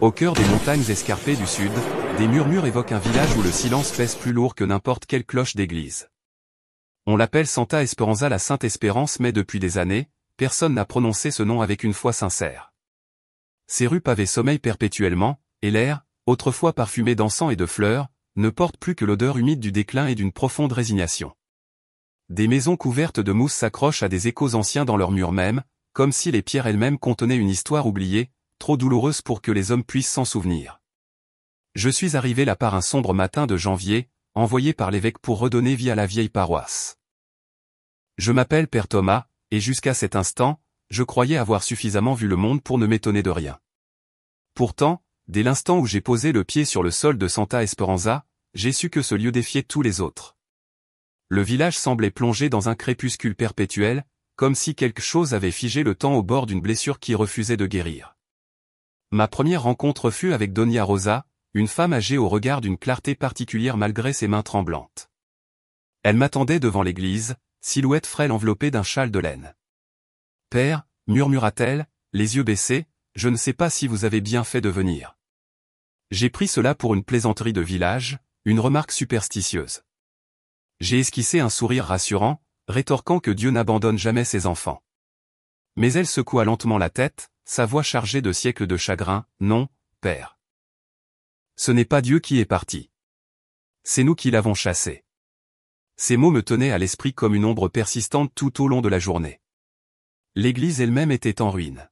Au cœur des montagnes escarpées du sud, des murmures évoquent un village où le silence pèse plus lourd que n'importe quelle cloche d'église. On l'appelle Santa Esperanza, la Sainte Espérance, mais depuis des années, personne n'a prononcé ce nom avec une foi sincère. Ces rues pavées sommeillent perpétuellement, et l'air, autrefois parfumé d'encens et de fleurs, ne porte plus que l'odeur humide du déclin et d'une profonde résignation. Des maisons couvertes de mousse s'accrochent à des échos anciens dans leurs murs mêmes, comme si les pierres elles-mêmes contenaient une histoire oubliée, trop douloureuse pour que les hommes puissent s'en souvenir. Je suis arrivé là par un sombre matin de janvier, envoyé par l'évêque pour redonner vie à la vieille paroisse. Je m'appelle Père Thomas, et jusqu'à cet instant, je croyais avoir suffisamment vu le monde pour ne m'étonner de rien. Pourtant, dès l'instant où j'ai posé le pied sur le sol de Santa Esperanza, j'ai su que ce lieu défiait tous les autres. Le village semblait plongé dans un crépuscule perpétuel, comme si quelque chose avait figé le temps au bord d'une blessure qui refusait de guérir. Ma première rencontre fut avec Doña Rosa, une femme âgée au regard d'une clarté particulière malgré ses mains tremblantes. Elle m'attendait devant l'église, silhouette frêle enveloppée d'un châle de laine. « Père, murmura-t-elle, les yeux baissés, je ne sais pas si vous avez bien fait de venir. » J'ai pris cela pour une plaisanterie de village, une remarque superstitieuse. J'ai esquissé un sourire rassurant, rétorquant que Dieu n'abandonne jamais ses enfants. Mais elle secoua lentement la tête, sa voix chargée de siècles de chagrin. « Non, Père. Ce n'est pas Dieu qui est parti. C'est nous qui l'avons chassé. » Ces mots me tenaient à l'esprit comme une ombre persistante tout au long de la journée. L'église elle-même était en ruine.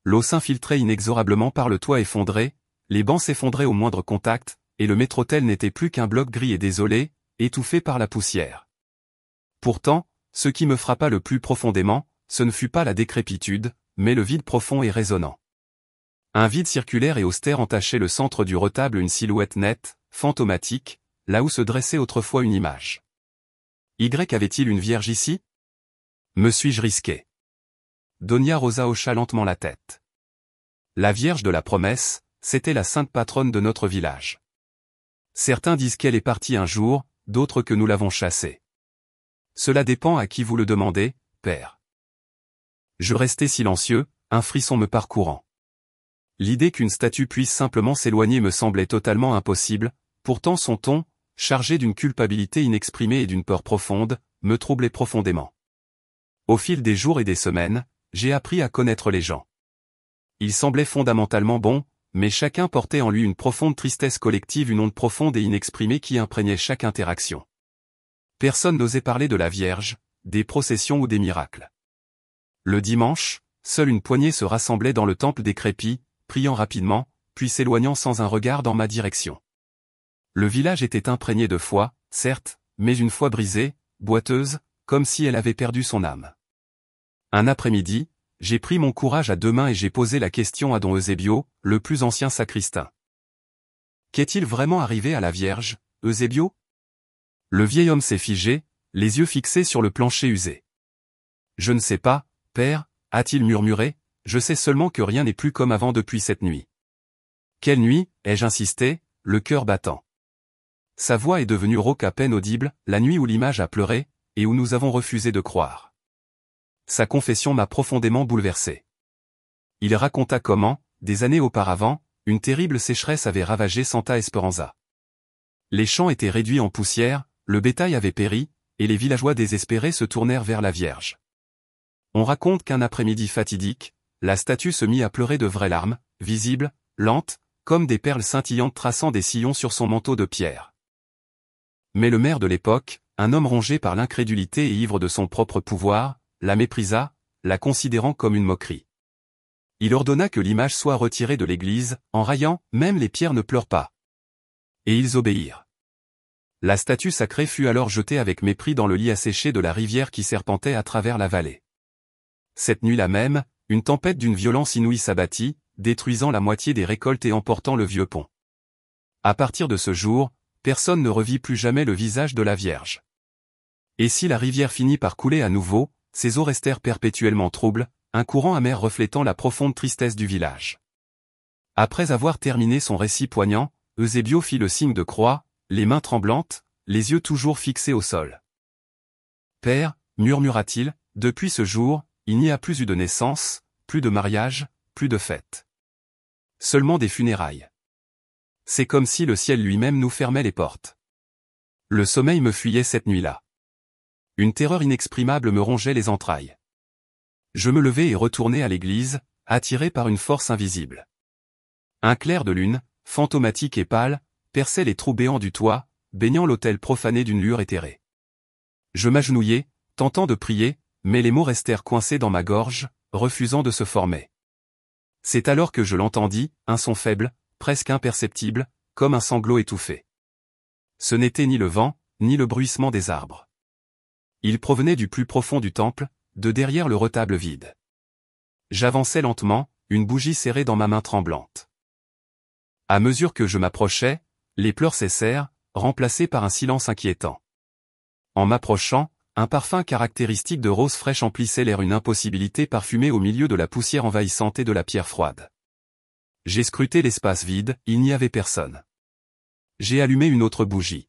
L'eau s'infiltrait inexorablement par le toit effondré, les bancs s'effondraient au moindre contact, et le maître-autel n'était plus qu'un bloc gris et désolé, étouffé par la poussière. Pourtant, ce qui me frappa le plus profondément, ce ne fut pas la décrépitude, mais le vide profond et résonnant. Un vide circulaire et austère entachait le centre du retable, une silhouette nette, fantomatique, là où se dressait autrefois une image. Avait-il une vierge ici? Me suis-je risqué? Doña Rosa hocha lentement la tête. La Vierge de la Promesse, c'était la sainte patronne de notre village. Certains disent qu'elle est partie un jour, d'autres que nous l'avons chassée. Cela dépend à qui vous le demandez, Père. Je restai silencieux, un frisson me parcourant. L'idée qu'une statue puisse simplement s'éloigner me semblait totalement impossible, pourtant son ton, chargé d'une culpabilité inexprimée et d'une peur profonde, me troublait profondément. Au fil des jours et des semaines, j'ai appris à connaître les gens. Ils semblaient fondamentalement bons, mais chacun portait en lui une profonde tristesse collective, une onde profonde et inexprimée qui imprégnait chaque interaction. Personne n'osait parler de la Vierge, des processions ou des miracles. Le dimanche, seule une poignée se rassemblait dans le temple décrépit, priant rapidement, puis s'éloignant sans un regard dans ma direction. Le village était imprégné de foi, certes, mais une foi brisée, boiteuse, comme si elle avait perdu son âme. Un après-midi, j'ai pris mon courage à deux mains et j'ai posé la question à don Eusebio, le plus ancien sacristain. Qu'est-il vraiment arrivé à la Vierge, Eusebio? Le vieil homme s'est figé, les yeux fixés sur le plancher usé. Je ne sais pas, Père, a-t-il murmuré, je sais seulement que rien n'est plus comme avant depuis cette nuit. Quelle nuit, ai-je insisté, le cœur battant. Sa voix est devenue rauque à peine audible, la nuit où l'image a pleuré, et où nous avons refusé de croire. Sa confession m'a profondément bouleversé. Il raconta comment, des années auparavant, une terrible sécheresse avait ravagé Santa Esperanza. Les champs étaient réduits en poussière, le bétail avait péri, et les villageois désespérés se tournèrent vers la Vierge. On raconte qu'un après-midi fatidique, la statue se mit à pleurer de vraies larmes, visibles, lentes, comme des perles scintillantes traçant des sillons sur son manteau de pierre. Mais le maire de l'époque, un homme rongé par l'incrédulité et ivre de son propre pouvoir, la méprisa, la considérant comme une moquerie. Il ordonna que l'image soit retirée de l'église, en raillant « Même les pierres ne pleurent pas ». Et ils obéirent. La statue sacrée fut alors jetée avec mépris dans le lit asséché de la rivière qui serpentait à travers la vallée. Cette nuit-là même, une tempête d'une violence inouïe s'abattit, détruisant la moitié des récoltes et emportant le vieux pont. À partir de ce jour, personne ne revit plus jamais le visage de la Vierge. Et si la rivière finit par couler à nouveau, ses eaux restèrent perpétuellement troubles, un courant amer reflétant la profonde tristesse du village. Après avoir terminé son récit poignant, Eusebio fit le signe de croix, les mains tremblantes, les yeux toujours fixés au sol. « Père, murmura-t-il, depuis ce jour, il n'y a plus eu de naissance, plus de mariage, plus de fête. Seulement des funérailles. C'est comme si le ciel lui-même nous fermait les portes. Le sommeil me fuyait cette nuit-là. Une terreur inexprimable me rongeait les entrailles. Je me levai et retournai à l'église, attiré par une force invisible. Un clair de lune, fantomatique et pâle, perçait les trous béants du toit, baignant l'autel profané d'une lueur éthérée. Je m'agenouillai, tentant de prier, mais les mots restèrent coincés dans ma gorge, refusant de se former. C'est alors que je l'entendis, un son faible, presque imperceptible, comme un sanglot étouffé. Ce n'était ni le vent, ni le bruissement des arbres. Il provenait du plus profond du temple, de derrière le retable vide. J'avançai lentement, une bougie serrée dans ma main tremblante. À mesure que je m'approchais, les pleurs cessèrent, remplacés par un silence inquiétant. En m'approchant, un parfum caractéristique de rose fraîche emplissait l'air, une impossibilité parfumée au milieu de la poussière envahissante et de la pierre froide. J'ai scruté l'espace vide, il n'y avait personne. J'ai allumé une autre bougie.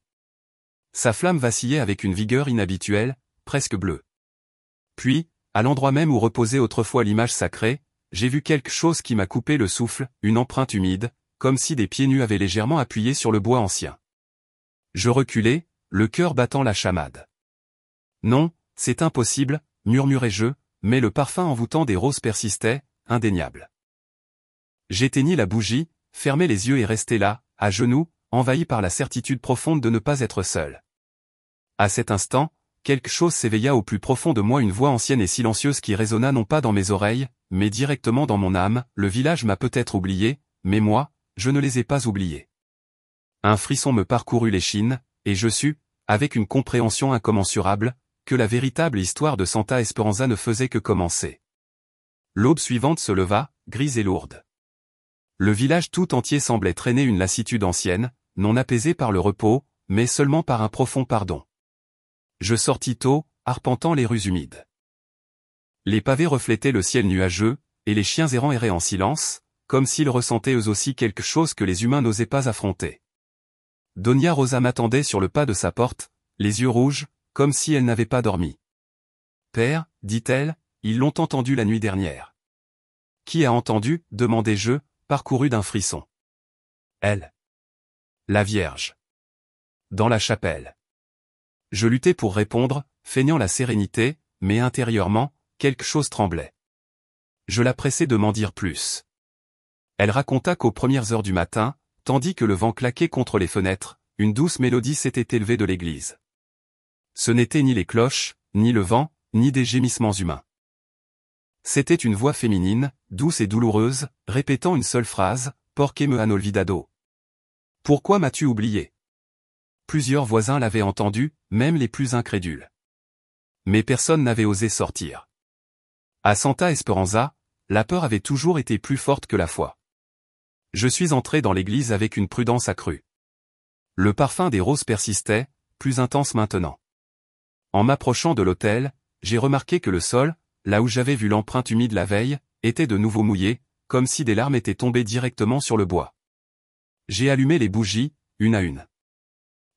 Sa flamme vacillait avec une vigueur inhabituelle, presque bleue. Puis, à l'endroit même où reposait autrefois l'image sacrée, j'ai vu quelque chose qui m'a coupé le souffle, une empreinte humide, comme si des pieds nus avaient légèrement appuyé sur le bois ancien. Je reculai, le cœur battant la chamade. Non, c'est impossible, murmurai-je, mais le parfum envoûtant des roses persistait, indéniable. J'éteignis la bougie, fermai les yeux et restai là, à genoux, envahi par la certitude profonde de ne pas être seul. À cet instant, quelque chose s'éveilla au plus profond de moi, une voix ancienne et silencieuse qui résonna non pas dans mes oreilles, mais directement dans mon âme. Le village m'a peut-être oublié, mais moi, je ne les ai pas oubliés. Un frisson me parcourut l'échine, et je sus, avec une compréhension incommensurable, que la véritable histoire de Santa Esperanza ne faisait que commencer. L'aube suivante se leva, grise et lourde. Le village tout entier semblait traîner une lassitude ancienne, non apaisée par le repos, mais seulement par un profond pardon. Je sortis tôt, arpentant les rues humides. Les pavés reflétaient le ciel nuageux, et les chiens errants erraient en silence, comme s'ils ressentaient eux aussi quelque chose que les humains n'osaient pas affronter. Doña Rosa m'attendait sur le pas de sa porte, les yeux rouges, comme si elle n'avait pas dormi. « Père, dit-elle, ils l'ont entendu la nuit dernière. »« Qui a entendu ?» demandai-je, parcouru d'un frisson. « Elle. La Vierge. Dans la chapelle. » Je luttai pour répondre, feignant la sérénité, mais intérieurement, quelque chose tremblait. Je la pressai de m'en dire plus. Elle raconta qu'aux premières heures du matin, tandis que le vent claquait contre les fenêtres, une douce mélodie s'était élevée de l'église. Ce n'était ni les cloches, ni le vent, ni des gémissements humains. C'était une voix féminine, douce et douloureuse, répétant une seule phrase, « Porque me han olvidado. » « Pourquoi m'as-tu oublié ?» Plusieurs voisins l'avaient entendu, même les plus incrédules. Mais personne n'avait osé sortir. À Santa Esperanza, la peur avait toujours été plus forte que la foi. Je suis entré dans l'église avec une prudence accrue. Le parfum des roses persistait, plus intense maintenant. En m'approchant de l'autel, j'ai remarqué que le sol, là où j'avais vu l'empreinte humide la veille, était de nouveau mouillé, comme si des larmes étaient tombées directement sur le bois. J'ai allumé les bougies, une à une.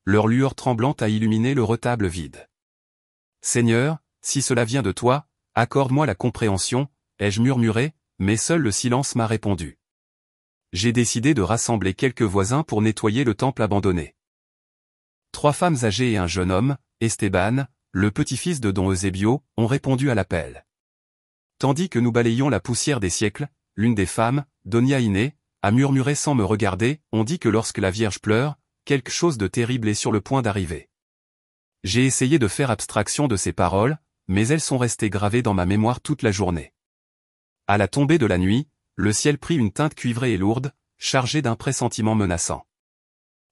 Leur lueur tremblante a illuminé le retable vide. « Seigneur, si cela vient de toi, accorde-moi la compréhension, » ai-je murmuré, mais seul le silence m'a répondu. J'ai décidé de rassembler quelques voisins pour nettoyer le temple abandonné. 3 femmes âgées et un jeune homme, Esteban, le petit-fils de Don Eusebio, ont répondu à l'appel. Tandis que nous balayions la poussière des siècles, l'une des femmes, Doña Inés, a murmuré sans me regarder, on dit que lorsque la Vierge pleure, quelque chose de terrible est sur le point d'arriver. J'ai essayé de faire abstraction de ces paroles, mais elles sont restées gravées dans ma mémoire toute la journée. À la tombée de la nuit, le ciel prit une teinte cuivrée et lourde, chargée d'un pressentiment menaçant.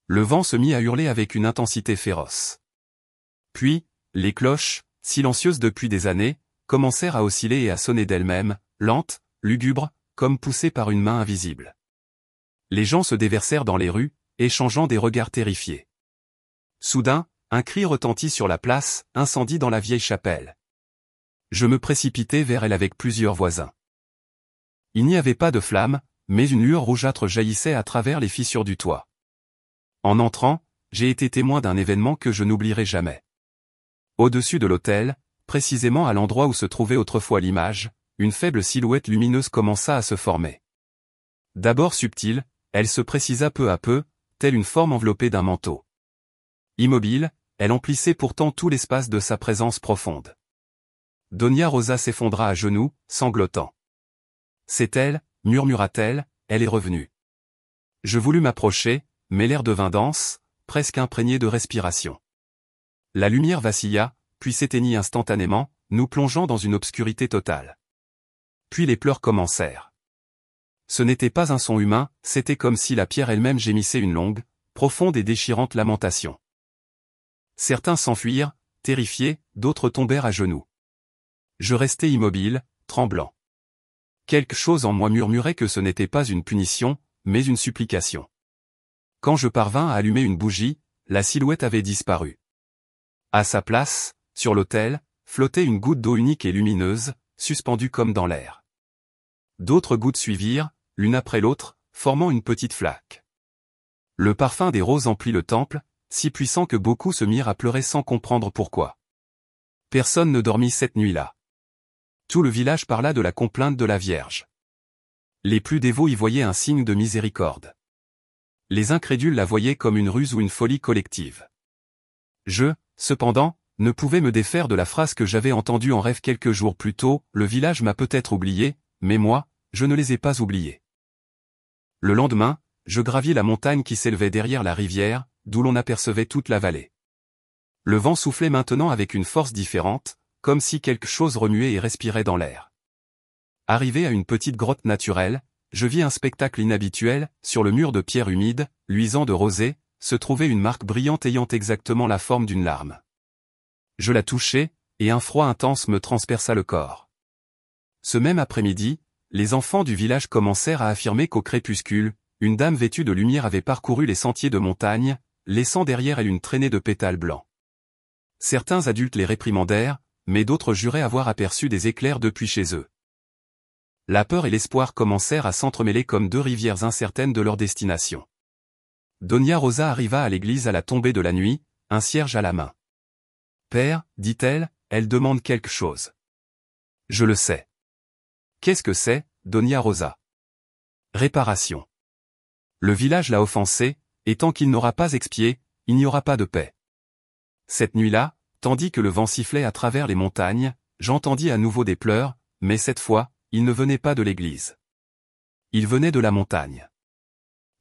Le vent se mit à hurler avec une intensité féroce. Puis, les cloches, silencieuses depuis des années, commencèrent à osciller et à sonner d'elles-mêmes, lentes, lugubres, comme poussées par une main invisible. Les gens se déversèrent dans les rues, échangeant des regards terrifiés. Soudain, un cri retentit sur la place, incendie dans la vieille chapelle. Je me précipitai vers elle avec plusieurs voisins. Il n'y avait pas de flamme, mais une lueur rougeâtre jaillissait à travers les fissures du toit. En entrant, j'ai été témoin d'un événement que je n'oublierai jamais. Au-dessus de l'autel, précisément à l'endroit où se trouvait autrefois l'image, une faible silhouette lumineuse commença à se former. D'abord subtile, elle se précisa peu à peu, telle une forme enveloppée d'un manteau. Immobile, elle emplissait pourtant tout l'espace de sa présence profonde. Donia Rosa s'effondra à genoux, sanglotant. « C'est elle » murmura-t-elle, « elle est revenue. » Je voulus m'approcher, mais l'air devint dense, presque imprégné de respiration. La lumière vacilla, puis s'éteignit instantanément, nous plongeant dans une obscurité totale. Puis les pleurs commencèrent. Ce n'était pas un son humain, c'était comme si la pierre elle-même gémissait une longue, profonde et déchirante lamentation. Certains s'enfuirent, terrifiés, d'autres tombèrent à genoux. Je restai immobile, tremblant. Quelque chose en moi murmurait que ce n'était pas une punition, mais une supplication. Quand je parvins à allumer une bougie, la silhouette avait disparu. À sa place, sur l'autel, flottait une goutte d'eau unique et lumineuse, suspendue comme dans l'air. D'autres gouttes suivirent, l'une après l'autre, formant une petite flaque. Le parfum des roses emplit le temple, si puissant que beaucoup se mirent à pleurer sans comprendre pourquoi. Personne ne dormit cette nuit-là. Tout le village parla de la complainte de la Vierge. Les plus dévots y voyaient un signe de miséricorde. Les incrédules la voyaient comme une ruse ou une folie collective. Je, cependant, ne pouvais me défaire de la phrase que j'avais entendue en rêve quelques jours plus tôt, le village m'a peut-être oublié, mais moi, je ne les ai pas oubliés. Le lendemain, je gravis la montagne qui s'élevait derrière la rivière, d'où l'on apercevait toute la vallée. Le vent soufflait maintenant avec une force différente, comme si quelque chose remuait et respirait dans l'air. Arrivé à une petite grotte naturelle, je vis un spectacle inhabituel, sur le mur de pierre humide, luisant de rosée, se trouvait une marque brillante ayant exactement la forme d'une larme. Je la touchai, et un froid intense me transperça le corps. Ce même après-midi, les enfants du village commencèrent à affirmer qu'au crépuscule, une dame vêtue de lumière avait parcouru les sentiers de montagne, laissant derrière elle une traînée de pétales blancs. Certains adultes les réprimandèrent, mais d'autres juraient avoir aperçu des éclairs depuis chez eux. La peur et l'espoir commencèrent à s'entremêler comme deux rivières incertaines de leur destination. Donia Rosa arriva à l'église à la tombée de la nuit, un cierge à la main. « Père, dit-elle, elle demande quelque chose. »« Je le sais. »« Qu'est-ce que c'est, Donia Rosa ?»« Réparation. Le village l'a offensé, et tant qu'il n'aura pas expié, il n'y aura pas de paix. » Cette nuit-là, tandis que le vent sifflait à travers les montagnes, j'entendis à nouveau des pleurs, mais cette fois, ils ne venaient pas de l'église. Ils venaient de la montagne.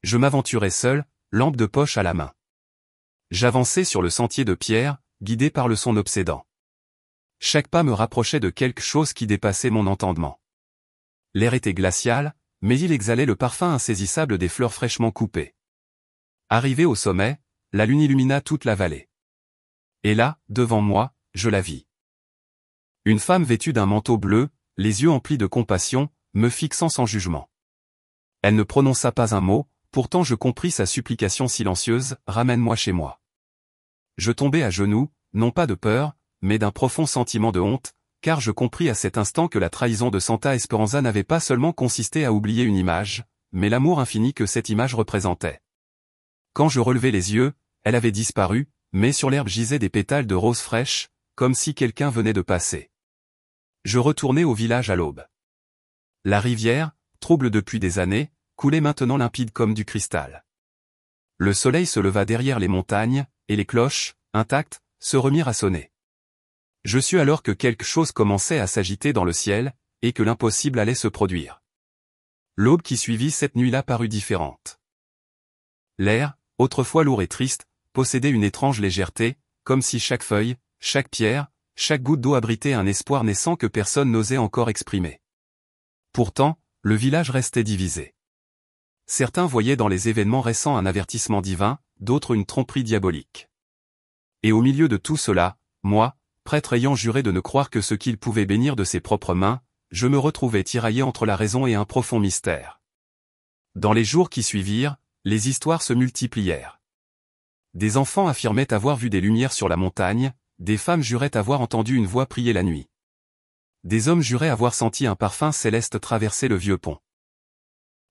Je m'aventurai seul, lampe de poche à la main. J'avançai sur le sentier de pierre, guidé par le son obsédant. Chaque pas me rapprochait de quelque chose qui dépassait mon entendement. L'air était glacial, mais il exhalait le parfum insaisissable des fleurs fraîchement coupées. Arrivé au sommet, la lune illumina toute la vallée. Et là, devant moi, je la vis. Une femme vêtue d'un manteau bleu, les yeux emplis de compassion, me fixant sans jugement. Elle ne prononça pas un mot, pourtant je compris sa supplication silencieuse, « Ramène-moi chez moi ». Je tombai à genoux, non pas de peur, mais d'un profond sentiment de honte, car je compris à cet instant que la trahison de Santa Esperanza n'avait pas seulement consisté à oublier une image, mais l'amour infini que cette image représentait. Quand je relevai les yeux, elle avait disparu, mais sur l'herbe gisaient des pétales de roses fraîches, comme si quelqu'un venait de passer. Je retournai au village à l'aube. La rivière, trouble depuis des années, coulait maintenant limpide comme du cristal. Le soleil se leva derrière les montagnes, et les cloches, intactes, se remirent à sonner. Je sus alors que quelque chose commençait à s'agiter dans le ciel, et que l'impossible allait se produire. L'aube qui suivit cette nuit-là parut différente. L'air, autrefois lourd et triste, possédait une étrange légèreté, comme si chaque feuille, chaque pierre, chaque goutte d'eau abritait un espoir naissant que personne n'osait encore exprimer. Pourtant, le village restait divisé. Certains voyaient dans les événements récents un avertissement divin, d'autres une tromperie diabolique. Et au milieu de tout cela, moi, prêtre ayant juré de ne croire que ce qu'il pouvait bénir de ses propres mains, je me retrouvais tiraillé entre la raison et un profond mystère. Dans les jours qui suivirent, les histoires se multiplièrent. Des enfants affirmaient avoir vu des lumières sur la montagne, des femmes juraient avoir entendu une voix prier la nuit. Des hommes juraient avoir senti un parfum céleste traverser le vieux pont.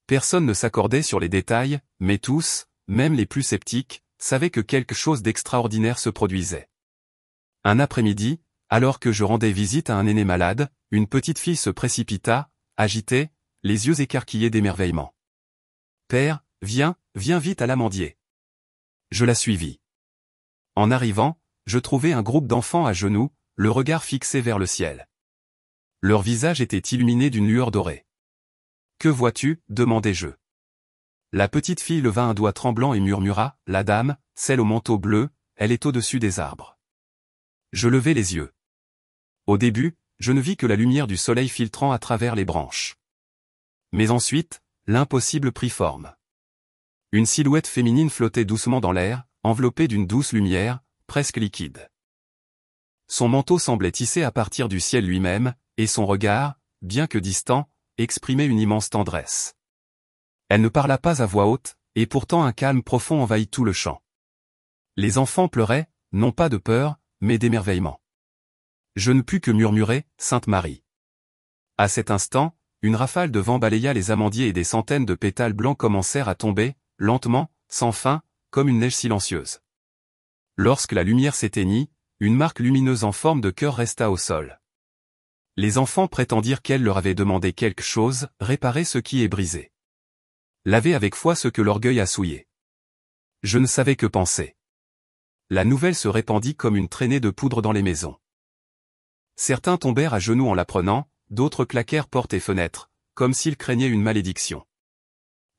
Personne ne s'accordait sur les détails, mais tous, même les plus sceptiques, savaient que quelque chose d'extraordinaire se produisait. Un après-midi, alors que je rendais visite à un aîné malade, une petite fille se précipita, agitée, les yeux écarquillés d'émerveillement. Père, viens, viens vite à l'amandier. » Je la suivis. En arrivant, je trouvai un groupe d'enfants à genoux, le regard fixé vers le ciel. Leur visage était illuminé d'une lueur dorée. « Que vois-tu » demandai-je. La petite fille leva un doigt tremblant et murmura, « La dame, celle au manteau bleu, elle est au-dessus des arbres. » Je levai les yeux. Au début, je ne vis que la lumière du soleil filtrant à travers les branches. Mais ensuite, l'impossible prit forme. Une silhouette féminine flottait doucement dans l'air, enveloppée d'une douce lumière, presque liquide. Son manteau semblait tissé à partir du ciel lui-même, et son regard, bien que distant, exprimait une immense tendresse. Elle ne parla pas à voix haute, et pourtant un calme profond envahit tout le champ. Les enfants pleuraient, non pas de peur, mais d'émerveillement. Je ne pus que murmurer, « Sainte Marie ». À cet instant, une rafale de vent balaya les amandiers et des centaines de pétales blancs commencèrent à tomber, lentement, sans fin, comme une neige silencieuse. Lorsque la lumière s'éteignit, une marque lumineuse en forme de cœur resta au sol. Les enfants prétendirent qu'elle leur avait demandé quelque chose, réparer ce qui est brisé. Laver avec foi ce que l'orgueil a souillé. Je ne savais que penser. La nouvelle se répandit comme une traînée de poudre dans les maisons. Certains tombèrent à genoux en l'apprenant, d'autres claquèrent portes et fenêtres, comme s'ils craignaient une malédiction.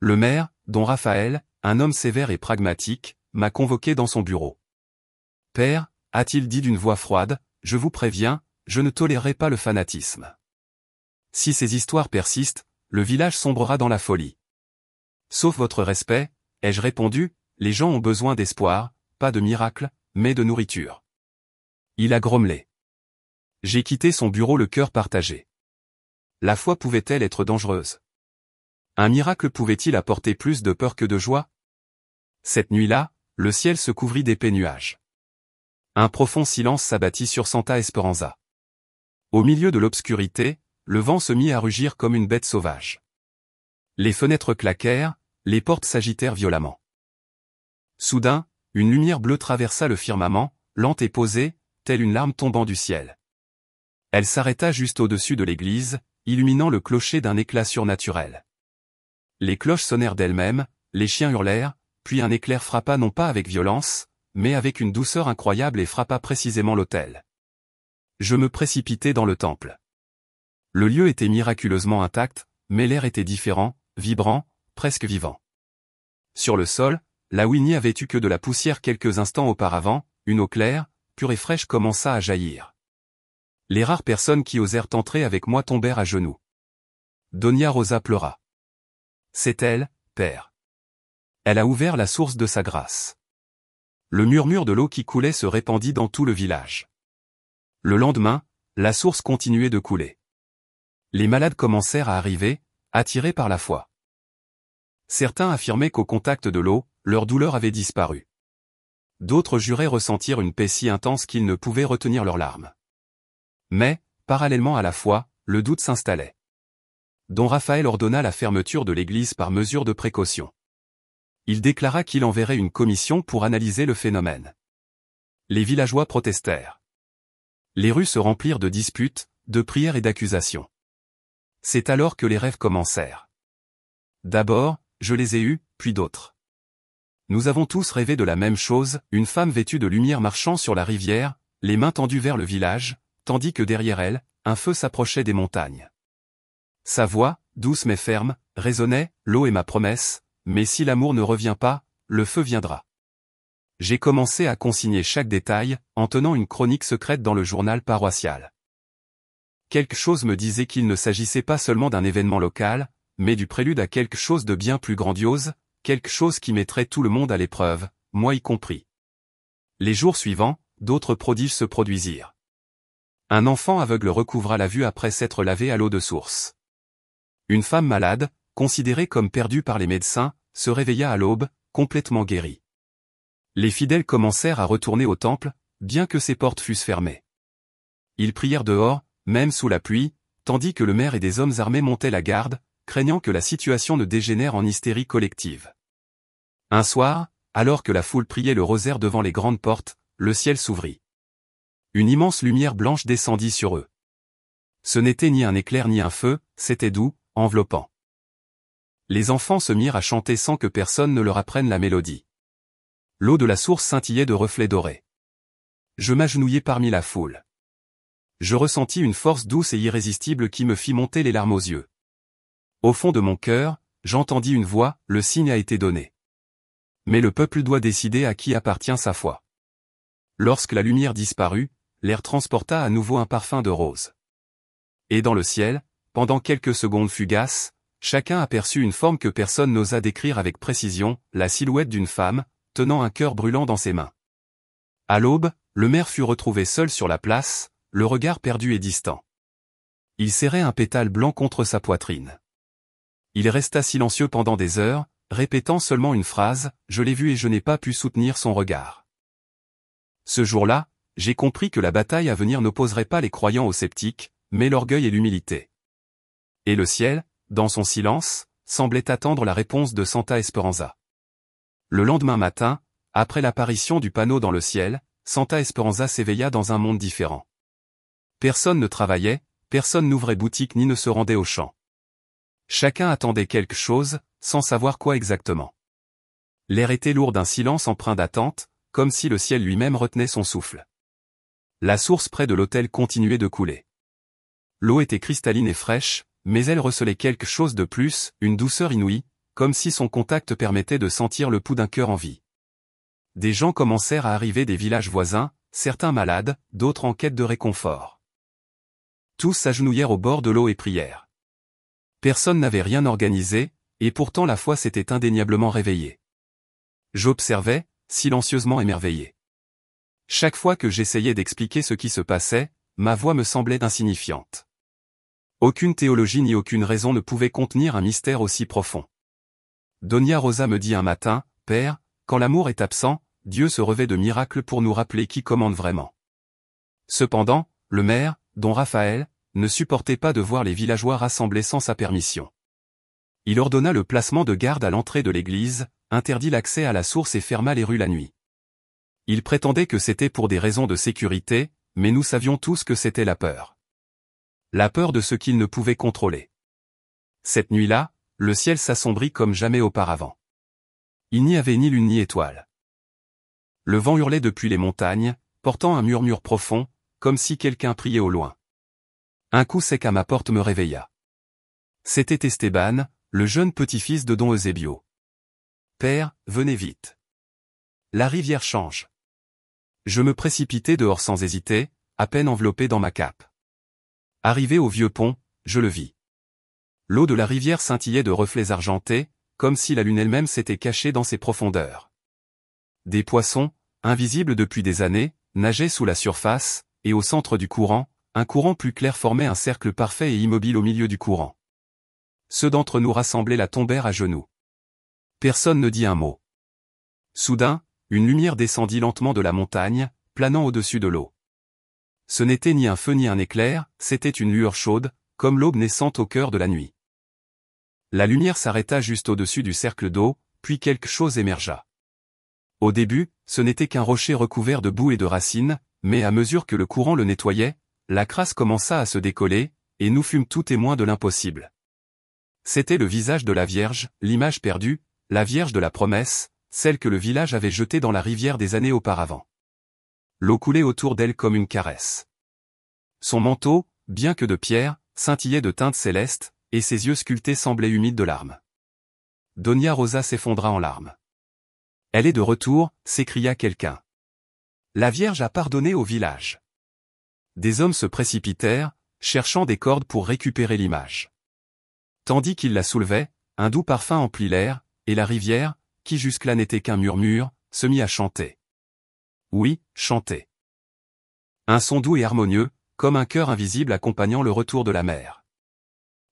Le maire, don Raphaël, un homme sévère et pragmatique, m'a convoqué dans son bureau. « Père, » a-t-il dit d'une voix froide, « je vous préviens, je ne tolérerai pas le fanatisme. Si ces histoires persistent, le village sombrera dans la folie. » Sauf votre respect, ai-je répondu, les gens ont besoin d'espoir, pas de miracle, mais de nourriture. Il a grommelé. J'ai quitté son bureau le cœur partagé. La foi pouvait-elle être dangereuse? Un miracle pouvait-il apporter plus de peur que de joie? Cette nuit-là, le ciel se couvrit d'épais nuages. Un profond silence s'abattit sur Santa Esperanza. Au milieu de l'obscurité, le vent se mit à rugir comme une bête sauvage. Les fenêtres claquèrent, les portes s'agitèrent violemment. Soudain, une lumière bleue traversa le firmament, lente et posée, telle une larme tombant du ciel. Elle s'arrêta juste au-dessus de l'église, illuminant le clocher d'un éclat surnaturel. Les cloches sonnèrent d'elles-mêmes, les chiens hurlèrent, puis un éclair frappa non pas avec violence, mais avec une douceur incroyable et frappa précisément l'autel. Je me précipitai dans le temple. Le lieu était miraculeusement intact, mais l'air était différent, vibrant, presque vivant. Sur le sol, là où il n'y avait eu que de la poussière quelques instants auparavant, une eau claire, pure et fraîche commença à jaillir. Les rares personnes qui osèrent entrer avec moi tombèrent à genoux. Doña Rosa pleura. « C'est elle, Père. Elle a ouvert la source de sa grâce. » Le murmure de l'eau qui coulait se répandit dans tout le village. Le lendemain, la source continuait de couler. Les malades commencèrent à arriver, attirés par la foi. Certains affirmaient qu'au contact de l'eau, leur douleur avait disparu. D'autres juraient ressentir une paix si intense qu'ils ne pouvaient retenir leurs larmes. Mais, parallèlement à la foi, le doute s'installait. Don Raphaël ordonna la fermeture de l'église par mesure de précaution. Il déclara qu'il enverrait une commission pour analyser le phénomène. Les villageois protestèrent. Les rues se remplirent de disputes, de prières et d'accusations. C'est alors que les rêves commencèrent. D'abord, je les ai eus, puis d'autres. Nous avons tous rêvé de la même chose, une femme vêtue de lumière marchant sur la rivière, les mains tendues vers le village, tandis que derrière elle, un feu s'approchait des montagnes. Sa voix, douce mais ferme, résonnait, « L'eau est ma promesse, mais si l'amour ne revient pas, le feu viendra. » J'ai commencé à consigner chaque détail, en tenant une chronique secrète dans le journal paroissial. Quelque chose me disait qu'il ne s'agissait pas seulement d'un événement local, mais du prélude à quelque chose de bien plus grandiose, quelque chose qui mettrait tout le monde à l'épreuve, moi y compris. Les jours suivants, d'autres prodiges se produisirent. Un enfant aveugle recouvra la vue après s'être lavé à l'eau de source. Une femme malade, considérée comme perdue par les médecins, se réveilla à l'aube, complètement guérie. Les fidèles commencèrent à retourner au temple, bien que ses portes fussent fermées. Ils prièrent dehors, même sous la pluie, tandis que le maire et des hommes armés montaient la garde, craignant que la situation ne dégénère en hystérie collective. Un soir, alors que la foule priait le rosaire devant les grandes portes, le ciel s'ouvrit. Une immense lumière blanche descendit sur eux. Ce n'était ni un éclair ni un feu, c'était doux, enveloppant. Les enfants se mirent à chanter sans que personne ne leur apprenne la mélodie. L'eau de la source scintillait de reflets dorés. Je m'agenouillai parmi la foule. Je ressentis une force douce et irrésistible qui me fit monter les larmes aux yeux. Au fond de mon cœur, j'entendis une voix, le signe a été donné. Mais le peuple doit décider à qui appartient sa foi. Lorsque la lumière disparut, l'air transporta à nouveau un parfum de rose. Et dans le ciel, pendant quelques secondes fugaces, chacun aperçut une forme que personne n'osa décrire avec précision, la silhouette d'une femme, tenant un cœur brûlant dans ses mains. À l'aube, le maire fut retrouvé seul sur la place, le regard perdu et distant. Il serrait un pétale blanc contre sa poitrine. Il resta silencieux pendant des heures, répétant seulement une phrase, « Je l'ai vu et je n'ai pas pu soutenir son regard ». Ce jour-là, j'ai compris que la bataille à venir n'opposerait pas les croyants aux sceptiques, mais l'orgueil et l'humilité. Et le ciel, dans son silence, semblait attendre la réponse de Santa Esperanza. Le lendemain matin, après l'apparition du panneau dans le ciel, Santa Esperanza s'éveilla dans un monde différent. Personne ne travaillait, personne n'ouvrait boutique ni ne se rendait au champ. Chacun attendait quelque chose, sans savoir quoi exactement. L'air était lourd d'un silence empreint d'attente, comme si le ciel lui-même retenait son souffle. La source près de l'autel continuait de couler. L'eau était cristalline et fraîche, mais elle recelait quelque chose de plus, une douceur inouïe, comme si son contact permettait de sentir le pouls d'un cœur en vie. Des gens commencèrent à arriver des villages voisins, certains malades, d'autres en quête de réconfort. Tous s'agenouillèrent au bord de l'eau et prièrent. Personne n'avait rien organisé, et pourtant la foi s'était indéniablement réveillée. J'observais, silencieusement émerveillé. Chaque fois que j'essayais d'expliquer ce qui se passait, ma voix me semblait insignifiante. Aucune théologie ni aucune raison ne pouvait contenir un mystère aussi profond. Donia Rosa me dit un matin, « Père, quand l'amour est absent, Dieu se revêt de miracles pour nous rappeler qui commande vraiment. » Cependant, le maire, don Raphaël, ne supportait pas de voir les villageois rassemblés sans sa permission. Il ordonna le placement de garde à l'entrée de l'église, interdit l'accès à la source et ferma les rues la nuit. Il prétendait que c'était pour des raisons de sécurité, mais nous savions tous que c'était la peur. La peur de ce qu'il ne pouvait contrôler. Cette nuit-là, le ciel s'assombrit comme jamais auparavant. Il n'y avait ni lune ni étoile. Le vent hurlait depuis les montagnes, portant un murmure profond, comme si quelqu'un priait au loin. Un coup sec à ma porte me réveilla. C'était Esteban, le jeune petit-fils de don Eusebio. « Père, venez vite. La rivière change. » Je me précipitai dehors sans hésiter, à peine enveloppé dans ma cape. Arrivé au vieux pont, je le vis. L'eau de la rivière scintillait de reflets argentés, comme si la lune elle-même s'était cachée dans ses profondeurs. Des poissons, invisibles depuis des années, nageaient sous la surface, et au centre du courant, un courant plus clair formait un cercle parfait et immobile au milieu du courant. Ceux d'entre nous rassemblés la tombèrent à genoux. Personne ne dit un mot. Soudain, une lumière descendit lentement de la montagne, planant au-dessus de l'eau. Ce n'était ni un feu ni un éclair, c'était une lueur chaude, comme l'aube naissante au cœur de la nuit. La lumière s'arrêta juste au-dessus du cercle d'eau, puis quelque chose émergea. Au début, ce n'était qu'un rocher recouvert de boue et de racines, mais à mesure que le courant le nettoyait, la crasse commença à se décoller, et nous fûmes tous témoins de l'impossible. C'était le visage de la Vierge, l'image perdue, la Vierge de la promesse, celle que le village avait jetée dans la rivière des années auparavant. L'eau coulait autour d'elle comme une caresse. Son manteau, bien que de pierre, scintillait de teintes célestes, et ses yeux sculptés semblaient humides de larmes. Donia Rosa s'effondra en larmes. « Elle est de retour » s'écria quelqu'un. « La Vierge a pardonné au village. » Des hommes se précipitèrent, cherchant des cordes pour récupérer l'image. Tandis qu'ils la soulevaient, un doux parfum emplit l'air, et la rivière, qui jusque-là n'était qu'un murmure, se mit à chanter. Oui, chanter. Un son doux et harmonieux, comme un chœur invisible accompagnant le retour de la mer.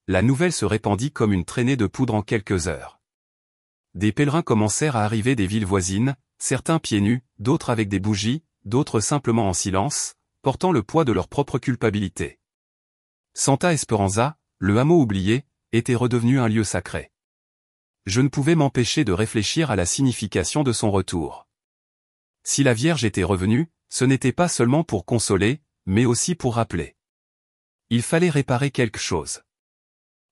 La nouvelle se répandit comme une traînée de poudre en quelques heures. Des pèlerins commencèrent à arriver des villes voisines, certains pieds nus, d'autres avec des bougies, d'autres simplement en silence, portant le poids de leur propre culpabilité. Santa Esperanza, le hameau oublié, était redevenu un lieu sacré. Je ne pouvais m'empêcher de réfléchir à la signification de son retour. Si la Vierge était revenue, ce n'était pas seulement pour consoler, mais aussi pour rappeler. Il fallait réparer quelque chose.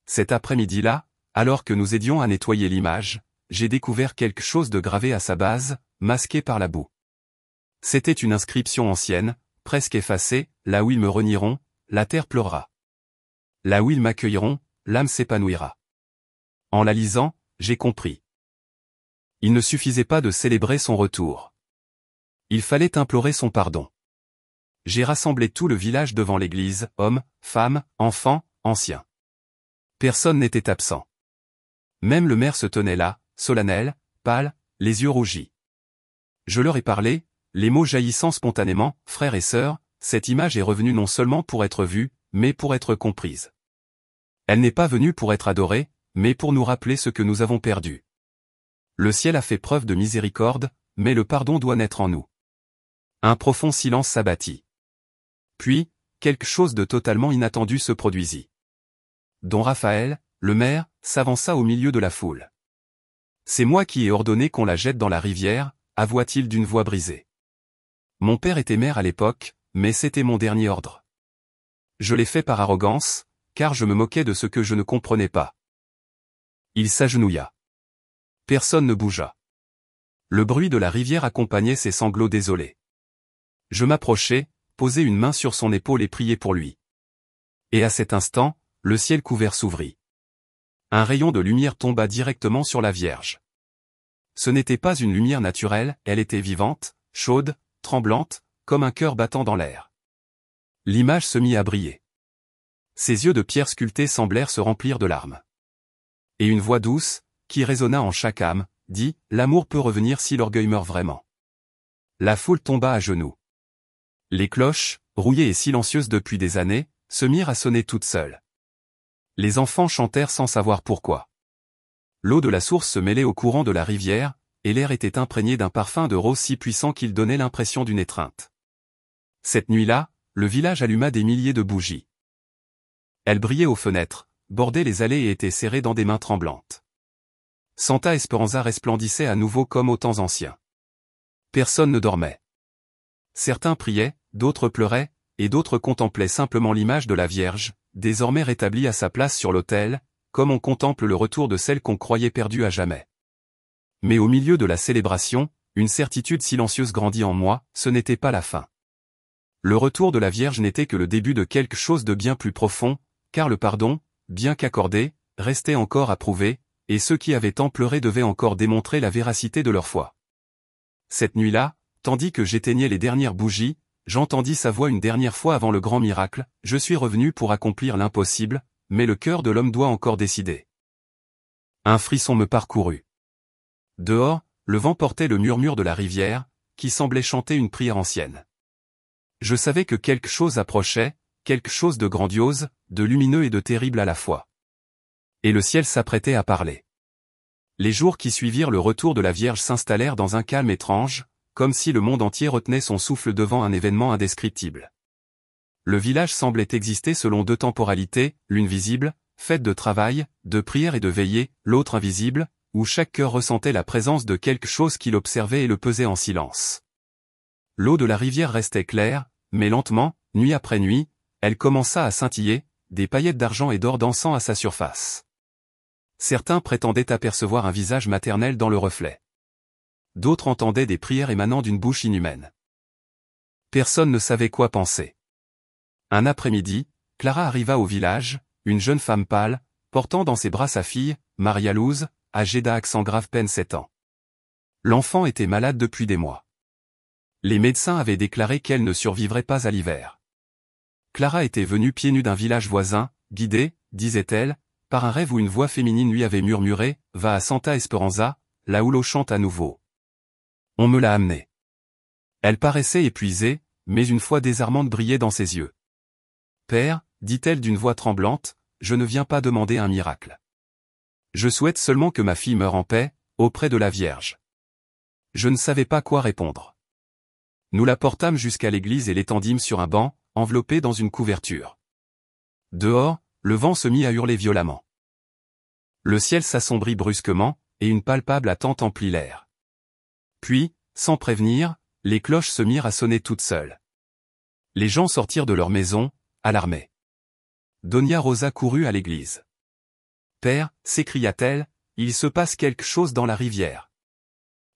Cet après-midi-là, Alors que nous aidions à nettoyer l'image, j'ai découvert quelque chose de gravé à sa base, masqué par la boue. C'était une inscription ancienne, presque effacée, là où ils me renieront, la terre pleurera. Là où ils m'accueilleront, l'âme s'épanouira. En la lisant, j'ai compris. Il ne suffisait pas de célébrer son retour. Il fallait implorer son pardon. J'ai rassemblé tout le village devant l'église, hommes, femmes, enfants, anciens. Personne n'était absent. Même le maire se tenait là, solennel, pâle, les yeux rougis. Je leur ai parlé, les mots jaillissant spontanément, frères et sœurs, cette image est revenue non seulement pour être vue, mais pour être comprise. Elle n'est pas venue pour être adorée, mais pour nous rappeler ce que nous avons perdu. Le ciel a fait preuve de miséricorde, mais le pardon doit naître en nous. Un profond silence s'abattit. Puis, quelque chose de totalement inattendu se produisit. Don Raphaël, le maire, s'avança au milieu de la foule. « C'est moi qui ai ordonné qu'on la jette dans la rivière », avoua-t-il d'une voix brisée. Mon père était maire à l'époque, mais c'était mon dernier ordre. Je l'ai fait par arrogance, car je me moquais de ce que je ne comprenais pas. Il s'agenouilla. Personne ne bougea. Le bruit de la rivière accompagnait ses sanglots désolés. Je m'approchai, posai une main sur son épaule et priai pour lui. Et à cet instant, le ciel couvert s'ouvrit. Un rayon de lumière tomba directement sur la Vierge. Ce n'était pas une lumière naturelle, elle était vivante, chaude, tremblante, comme un cœur battant dans l'air. L'image se mit à briller. Ses yeux de pierre sculptée semblèrent se remplir de larmes. Et une voix douce, qui résonna en chaque âme, dit « L'amour peut revenir si l'orgueil meurt vraiment ». La foule tomba à genoux. Les cloches, rouillées et silencieuses depuis des années, se mirent à sonner toutes seules. Les enfants chantèrent sans savoir pourquoi. L'eau de la source se mêlait au courant de la rivière, et l'air était imprégné d'un parfum de rose si puissant qu'il donnait l'impression d'une étreinte. Cette nuit-là, le village alluma des milliers de bougies. Elles brillaient aux fenêtres, bordaient les allées et étaient serrées dans des mains tremblantes. Santa Esperanza resplendissait à nouveau comme aux temps anciens. Personne ne dormait. Certains priaient, d'autres pleuraient, et d'autres contemplaient simplement l'image de la Vierge, désormais rétablie à sa place sur l'autel, comme on contemple le retour de celle qu'on croyait perdue à jamais. Mais au milieu de la célébration, une certitude silencieuse grandit en moi, ce n'était pas la fin. Le retour de la Vierge n'était que le début de quelque chose de bien plus profond, car le pardon, bien qu'accordé, restait encore à prouver, et ceux qui avaient tant pleuré devaient encore démontrer la véracité de leur foi. Cette nuit-là, tandis que j'éteignais les dernières bougies, j'entendis sa voix une dernière fois avant le grand miracle, « Je suis revenu pour accomplir l'impossible, mais le cœur de l'homme doit encore décider. » Un frisson me parcourut. Dehors, le vent portait le murmure de la rivière, qui semblait chanter une prière ancienne. Je savais que quelque chose approchait, quelque chose de grandiose, de lumineux et de terrible à la fois. Et le ciel s'apprêtait à parler. Les jours qui suivirent le retour de la Vierge s'installèrent dans un calme étrange, comme si le monde entier retenait son souffle devant un événement indescriptible. Le village semblait exister selon deux temporalités, l'une visible, faite de travail, de prière et de veillée, l'autre invisible, où chaque cœur ressentait la présence de quelque chose qui l'observait et le pesait en silence. L'eau de la rivière restait claire, mais lentement, nuit après nuit, elle commença à scintiller, des paillettes d'argent et d'or dansant à sa surface. Certains prétendaient apercevoir un visage maternel dans le reflet. D'autres entendaient des prières émanant d'une bouche inhumaine. Personne ne savait quoi penser. Un après-midi, Clara arriva au village, une jeune femme pâle, portant dans ses bras sa fille, Maria Luz, âgée d'accent grave peine 7 ans. L'enfant était malade depuis des mois. Les médecins avaient déclaré qu'elle ne survivrait pas à l'hiver. Clara était venue pieds nus d'un village voisin, guidée, disait-elle, par un rêve où une voix féminine lui avait murmuré « Va à Santa Esperanza, là où l'eau chante à nouveau. » On me l'a amenée. Elle paraissait épuisée, mais une foi désarmante brillait dans ses yeux. « Père, dit-elle d'une voix tremblante, je ne viens pas demander un miracle. Je souhaite seulement que ma fille meure en paix, auprès de la Vierge. » Je ne savais pas quoi répondre. Nous la portâmes jusqu'à l'église et l'étendîmes sur un banc, enveloppé dans une couverture. Dehors, le vent se mit à hurler violemment. Le ciel s'assombrit brusquement, et une palpable attente emplit l'air. Puis, sans prévenir, les cloches se mirent à sonner toutes seules. Les gens sortirent de leur maison, alarmés. Donia Rosa courut à l'église. Père, s'écria-t-elle, il se passe quelque chose dans la rivière.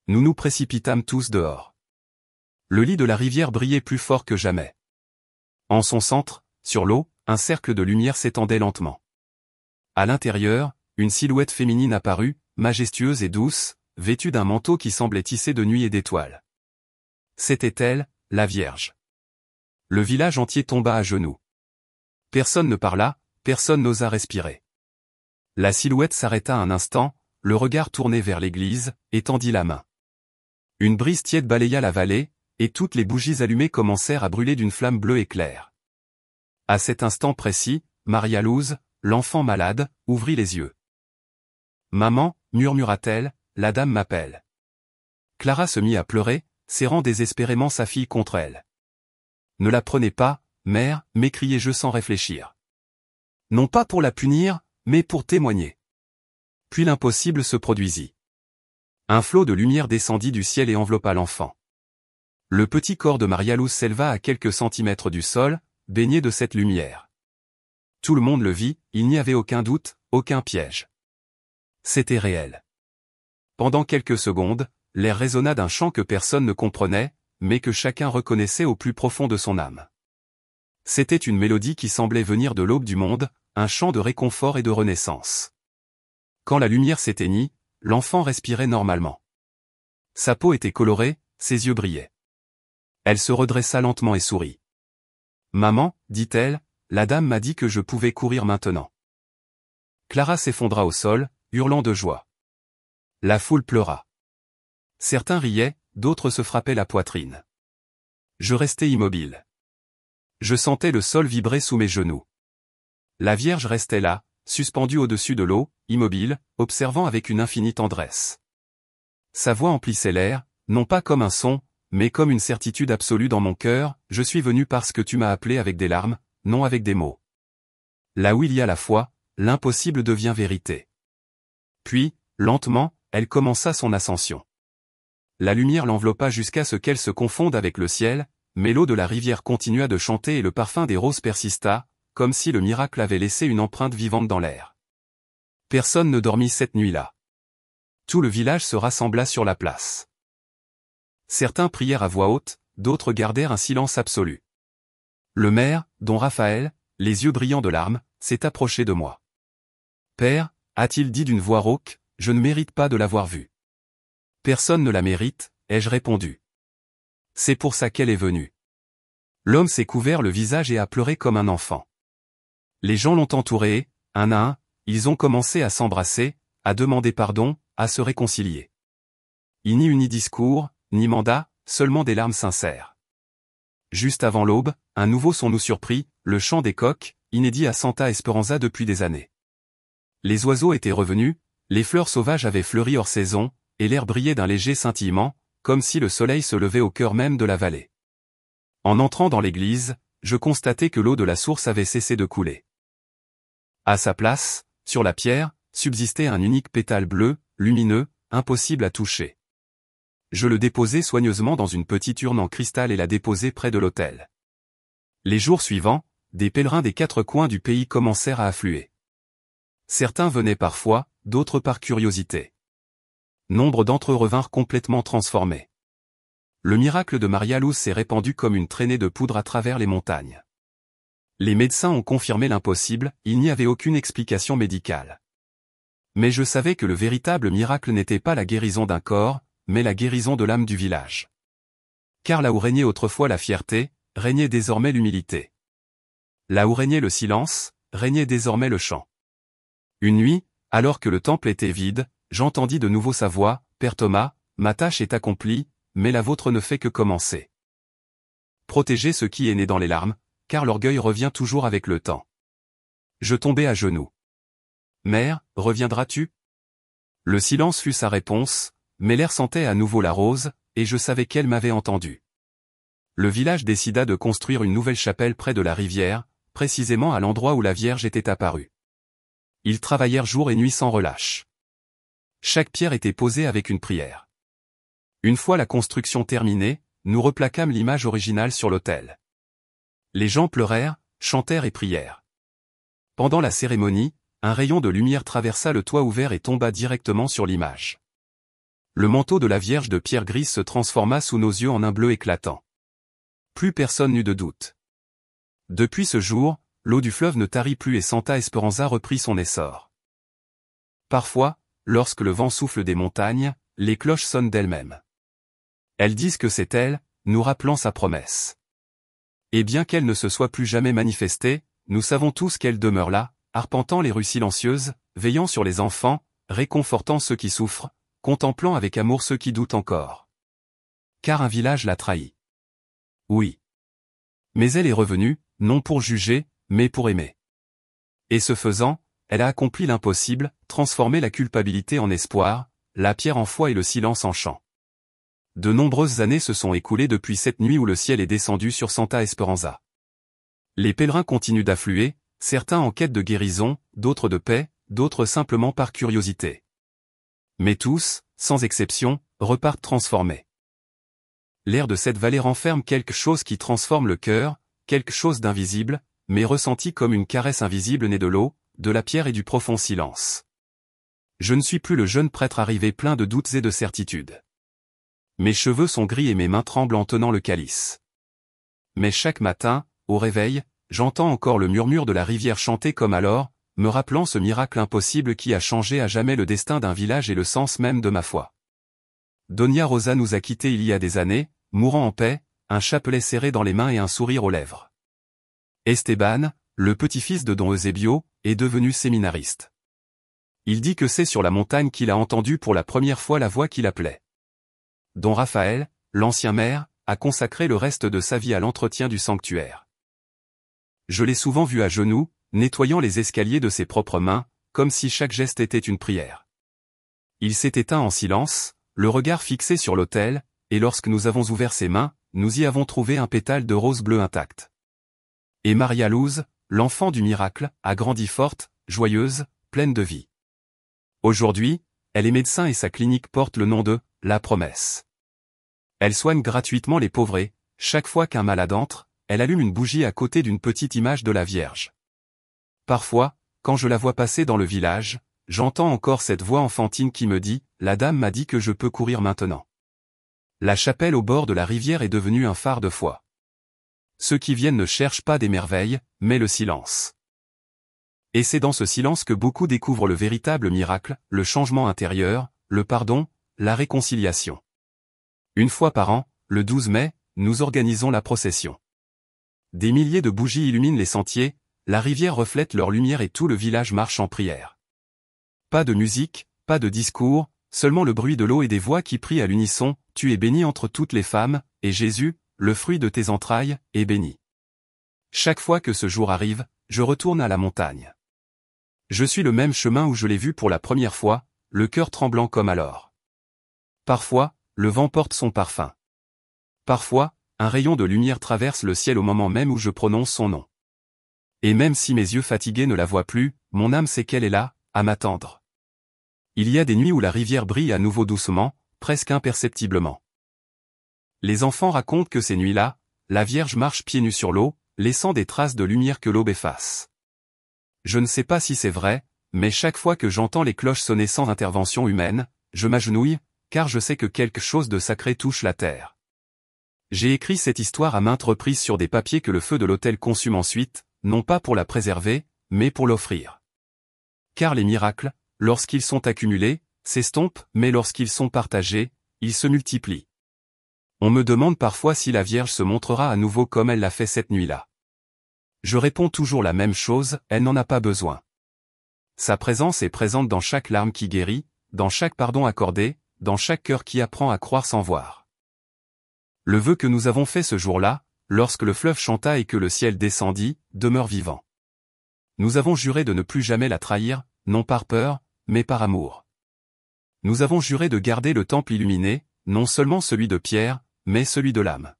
Nous nous précipitâmes tous dehors. Le lit de la rivière brillait plus fort que jamais. En son centre, sur l'eau, un cercle de lumière s'étendait lentement. À l'intérieur, une silhouette féminine apparut, majestueuse et douce, vêtue d'un manteau qui semblait tissé de nuit et d'étoiles. C'était elle, la Vierge. Le village entier tomba à genoux. Personne ne parla, personne n'osa respirer. La silhouette s'arrêta un instant, le regard tourné vers l'église, et tendit la main. Une brise tiède balaya la vallée, et toutes les bougies allumées commencèrent à brûler d'une flamme bleue et claire. À cet instant précis, Maria-Louise, l'enfant malade, ouvrit les yeux. « Maman » murmura-t-elle, « la dame m'appelle. » Clara se mit à pleurer, serrant désespérément sa fille contre elle. « Ne la prenez pas, mère » m'écriai-je sans réfléchir. Non pas pour la punir, mais pour témoigner. Puis l'impossible se produisit. Un flot de lumière descendit du ciel et enveloppa l'enfant. Le petit corps de Maria-Louise s'éleva à quelques centimètres du sol, baigné de cette lumière. Tout le monde le vit, il n'y avait aucun doute, aucun piège. C'était réel. Pendant quelques secondes, l'air résonna d'un chant que personne ne comprenait, mais que chacun reconnaissait au plus profond de son âme. C'était une mélodie qui semblait venir de l'aube du monde, un chant de réconfort et de renaissance. Quand la lumière s'éteignit, l'enfant respirait normalement. Sa peau était colorée, ses yeux brillaient. Elle se redressa lentement et sourit. « Maman, dit-elle, la dame m'a dit que je pouvais courir maintenant. » Clara s'effondra au sol, hurlant de joie. La foule pleura. Certains riaient, d'autres se frappaient la poitrine. Je restai immobile. Je sentais le sol vibrer sous mes genoux. La Vierge restait là, suspendue au-dessus de l'eau, immobile, observant avec une infinie tendresse. Sa voix emplissait l'air, non pas comme un son, mais comme une certitude absolue dans mon cœur, je suis venu parce que tu m'as appelé avec des larmes, non avec des mots. Là où il y a la foi, l'impossible devient vérité. Puis, lentement, elle commença son ascension. La lumière l'enveloppa jusqu'à ce qu'elle se confonde avec le ciel, mais l'eau de la rivière continua de chanter et le parfum des roses persista, comme si le miracle avait laissé une empreinte vivante dans l'air. Personne ne dormit cette nuit-là. Tout le village se rassembla sur la place. Certains prièrent à voix haute, d'autres gardèrent un silence absolu. Le maire, don Raphaël, les yeux brillants de larmes, s'est approché de moi. « Père » a-t-il dit d'une voix rauque, « je ne mérite pas de l'avoir vue. »« Personne ne la mérite » ai-je répondu. « C'est pour ça qu'elle est venue. » L'homme s'est couvert le visage et a pleuré comme un enfant. Les gens l'ont entouré, un à un, ils ont commencé à s'embrasser, à demander pardon, à se réconcilier. Il n'y eut ni discours, ni mandat, seulement des larmes sincères. Juste avant l'aube, un nouveau son nous surprit, le chant des coqs, inédit à Santa Esperanza depuis des années. Les oiseaux étaient revenus, les fleurs sauvages avaient fleuri hors saison, et l'air brillait d'un léger scintillement, comme si le soleil se levait au cœur même de la vallée. En entrant dans l'église, je constatai que l'eau de la source avait cessé de couler. À sa place, sur la pierre, subsistait un unique pétale bleu, lumineux, impossible à toucher. Je le déposai soigneusement dans une petite urne en cristal et la déposai près de l'autel. Les jours suivants, des pèlerins des quatre coins du pays commencèrent à affluer. Certains venaient par foi, d'autres par curiosité. Nombre d'entre eux revinrent complètement transformés. Le miracle de Maria-Louise s'est répandu comme une traînée de poudre à travers les montagnes. Les médecins ont confirmé l'impossible, il n'y avait aucune explication médicale. Mais je savais que le véritable miracle n'était pas la guérison d'un corps, mais la guérison de l'âme du village. Car là où régnait autrefois la fierté, régnait désormais l'humilité. Là où régnait le silence, régnait désormais le chant. Une nuit, alors que le temple était vide, j'entendis de nouveau sa voix, « Père Thomas, ma tâche est accomplie, mais la vôtre ne fait que commencer. » Protégez ce qui est né dans les larmes, car l'orgueil revient toujours avec le temps. Je tombai à genoux. « Mère, reviendras-tu » Le silence fut sa réponse, mais l'air sentait à nouveau la rose, et je savais qu'elle m'avait entendu. Le village décida de construire une nouvelle chapelle près de la rivière, précisément à l'endroit où la Vierge était apparue. Ils travaillèrent jour et nuit sans relâche. Chaque pierre était posée avec une prière. Une fois la construction terminée, nous replaquâmes l'image originale sur l'autel. Les gens pleurèrent, chantèrent et prièrent. Pendant la cérémonie, un rayon de lumière traversa le toit ouvert et tomba directement sur l'image. Le manteau de la Vierge de pierre grise se transforma sous nos yeux en un bleu éclatant. Plus personne n'eut de doute. Depuis ce jour, l'eau du fleuve ne tarit plus et Santa Esperanza reprit son essor. Parfois, lorsque le vent souffle des montagnes, les cloches sonnent d'elles-mêmes. Elles disent que c'est elle, nous rappelant sa promesse. Et bien qu'elle ne se soit plus jamais manifestée, nous savons tous qu'elle demeure là, arpentant les rues silencieuses, veillant sur les enfants, réconfortant ceux qui souffrent, contemplant avec amour ceux qui doutent encore. Car un village l'a trahi. Oui. Mais elle est revenue, non pour juger, mais pour aimer. Et ce faisant, elle a accompli l'impossible, transformé la culpabilité en espoir, la pierre en foi et le silence en chant. De nombreuses années se sont écoulées depuis cette nuit où le ciel est descendu sur Santa Esperanza. Les pèlerins continuent d'affluer, certains en quête de guérison, d'autres de paix, d'autres simplement par curiosité. Mais tous, sans exception, repartent transformés. L'air de cette vallée renferme quelque chose qui transforme le cœur, quelque chose d'invisible, mais ressenti comme une caresse invisible née de l'eau, de la pierre et du profond silence. Je ne suis plus le jeune prêtre arrivé plein de doutes et de certitudes. Mes cheveux sont gris et mes mains tremblent en tenant le calice. Mais chaque matin, au réveil, j'entends encore le murmure de la rivière chanter comme alors, me rappelant ce miracle impossible qui a changé à jamais le destin d'un village et le sens même de ma foi. Doña Rosa nous a quittés il y a des années, mourant en paix, un chapelet serré dans les mains et un sourire aux lèvres. Esteban, le petit-fils de Don Eusebio, est devenu séminariste. Il dit que c'est sur la montagne qu'il a entendu pour la première fois la voix qui l'appelait. Don Raphaël, l'ancien maire, a consacré le reste de sa vie à l'entretien du sanctuaire. Je l'ai souvent vu à genoux, nettoyant les escaliers de ses propres mains, comme si chaque geste était une prière. Il s'est éteint en silence, le regard fixé sur l'autel, et lorsque nous avons ouvert ses mains, nous y avons trouvé un pétale de rose bleu intact. Et Maria Luz, l'enfant du miracle, a grandi forte, joyeuse, pleine de vie. Aujourd'hui, elle est médecin et sa clinique porte le nom de « La Promesse ». Elle soigne gratuitement les pauvres et, chaque fois qu'un malade entre, elle allume une bougie à côté d'une petite image de la Vierge. Parfois, quand je la vois passer dans le village, j'entends encore cette voix enfantine qui me dit « La dame m'a dit que je peux courir maintenant ». La chapelle au bord de la rivière est devenue un phare de foi. Ceux qui viennent ne cherchent pas des merveilles, mais le silence. Et c'est dans ce silence que beaucoup découvrent le véritable miracle, le changement intérieur, le pardon, la réconciliation. Une fois par an, le 12 mai, nous organisons la procession. Des milliers de bougies illuminent les sentiers, la rivière reflète leur lumière et tout le village marche en prière. Pas de musique, pas de discours, seulement le bruit de l'eau et des voix qui prient à l'unisson, « Tu es bénie entre toutes les femmes, et Jésus, le fruit de tes entrailles, est béni. » Chaque fois que ce jour arrive, je retourne à la montagne. Je suis le même chemin où je l'ai vu pour la première fois, le cœur tremblant comme alors. Parfois, le vent porte son parfum. Parfois, un rayon de lumière traverse le ciel au moment même où je prononce son nom. Et même si mes yeux fatigués ne la voient plus, mon âme sait qu'elle est là, à m'attendre. Il y a des nuits où la rivière brille à nouveau doucement, presque imperceptiblement. Les enfants racontent que ces nuits-là, la Vierge marche pieds nus sur l'eau, laissant des traces de lumière que l'aube efface. Je ne sais pas si c'est vrai, mais chaque fois que j'entends les cloches sonner sans intervention humaine, je m'agenouille, car je sais que quelque chose de sacré touche la terre. J'ai écrit cette histoire à maintes reprises sur des papiers que le feu de l'autel consume ensuite, non pas pour la préserver, mais pour l'offrir. Car les miracles, lorsqu'ils sont accumulés, s'estompent, mais lorsqu'ils sont partagés, ils se multiplient. On me demande parfois si la Vierge se montrera à nouveau comme elle l'a fait cette nuit-là. Je réponds toujours la même chose, elle n'en a pas besoin. Sa présence est présente dans chaque larme qui guérit, dans chaque pardon accordé, dans chaque cœur qui apprend à croire sans voir. Le vœu que nous avons fait ce jour-là, lorsque le fleuve chanta et que le ciel descendit, demeure vivant. Nous avons juré de ne plus jamais la trahir, non par peur, mais par amour. Nous avons juré de garder le temple illuminé, non seulement celui de pierre, mais celui de l'âme.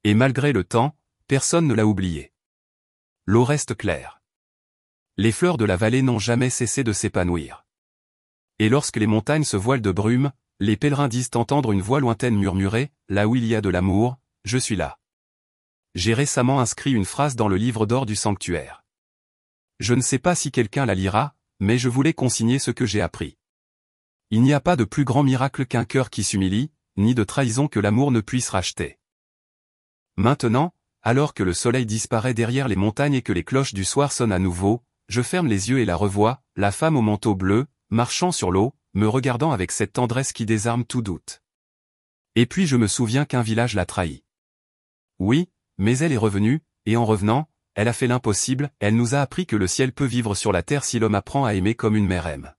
Et malgré le temps, personne ne l'a oublié. L'eau reste claire. Les fleurs de la vallée n'ont jamais cessé de s'épanouir. Et lorsque les montagnes se voilent de brume, les pèlerins disent entendre une voix lointaine murmurer, là où il y a de l'amour, je suis là. J'ai récemment inscrit une phrase dans le livre d'or du sanctuaire. Je ne sais pas si quelqu'un la lira, mais je voulais consigner ce que j'ai appris. Il n'y a pas de plus grand miracle qu'un cœur qui s'humilie, ni de trahison que l'amour ne puisse racheter. Maintenant, alors que le soleil disparaît derrière les montagnes et que les cloches du soir sonnent à nouveau, je ferme les yeux et la revois, la femme au manteau bleu, marchant sur l'eau, me regardant avec cette tendresse qui désarme tout doute. Et puis je me souviens qu'un village l'a trahi. Oui, mais elle est revenue, et en revenant, elle a fait l'impossible, elle nous a appris que le ciel peut vivre sur la terre si l'homme apprend à aimer comme une mère aime.